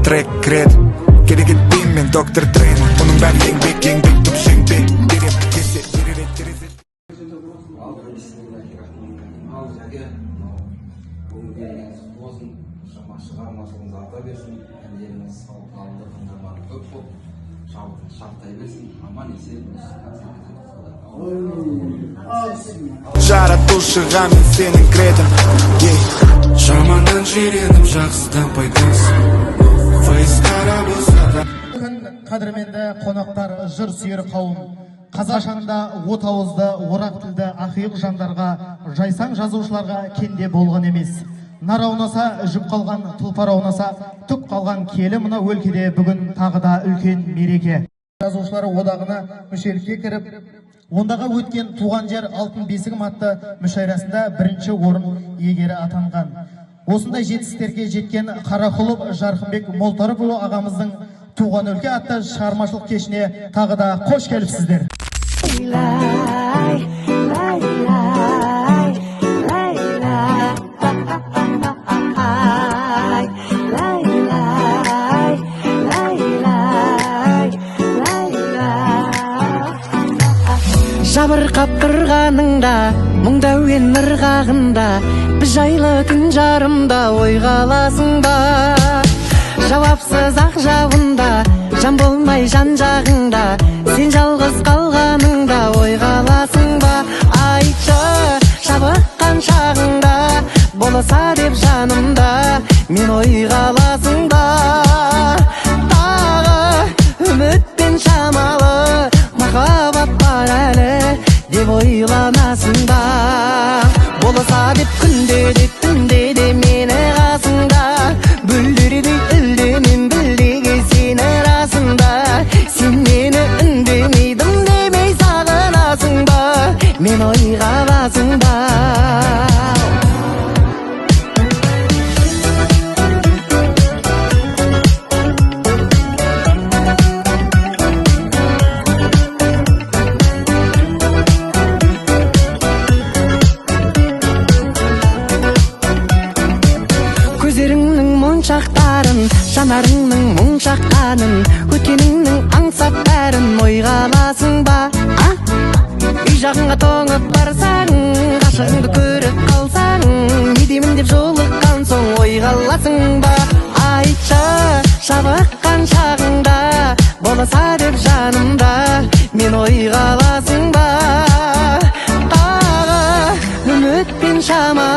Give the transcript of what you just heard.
track kred. Керек етпеймін мен доктор Дрейн. Оның бәрі еңбек түпсеңбек. Берем кесе терезе. Ал жәке бүгінгі болсын, шығармашылығыңыз арта берсін, әндеріңіз сауықталды, тыңдарманы көп болып, шабытай берсін, аман есен Жаратушыға мен сенің кредім. Жаманнан жиреніп, жақсыдан пайдасы. Фейс қара болса да. Бүгін қадірменді қонақтар, жыр сүйер қауым, қазақшанда от ауызды, орақ тілді ақиық жандарға, жайсаң жазушыларға кенде болған емес. Нар аунаса, жүк қалған, тұлпар аунаса, түк қалған келі мына өлкеде бүгін тағы да үлкен мереке. Жазушылар одағына мүшелікке кіріп, ондағы өткен туған жер алтын бесігім атты мүшайрасында бірінші орын иегері атанған. Осындай жетістіктерге жеткен Қарақұлов Жарқынбек Молтарыпұлы ағамыздың туған өлке атты шығармашылық кешіне тағы да қош келіпсіздер. Жабырқап тұрғаныңда, мұңда өен ырғағында, біз жайлы түн жарымда ойға аласың ба? Жауапсыз ақ жауында, жан болмай жан жағыңда, сен жалғыз қалғаныңда ойға аласың ба? Айтшы, шабыққан шағыңда, болса деп жанымда, мен ойға аласың ба? Тағы үмітпен шамалы, махаббат бар әлі деп ойланасың ба? Болса деп күнде де түнде де мені қасыңда, бүлдірдей үлденем білдеге сені расында. Сен мені үндемейдім демей сағынасың ба? Мен ойға аласың ба? Шақтарын, жанарыңның мұң шаққанын, өткеніңнің аңсап бәрін ойға аласың ба? Үй жағыңа тоңып барсаң, ғашығыңды көріп қалсаң, не деймін деп жолыққан соң ойға аласың ба? Айтшы, шабыққан шағыңда, болса деп жанымда, мен ойға аласың ба? Тағы үмітпен шама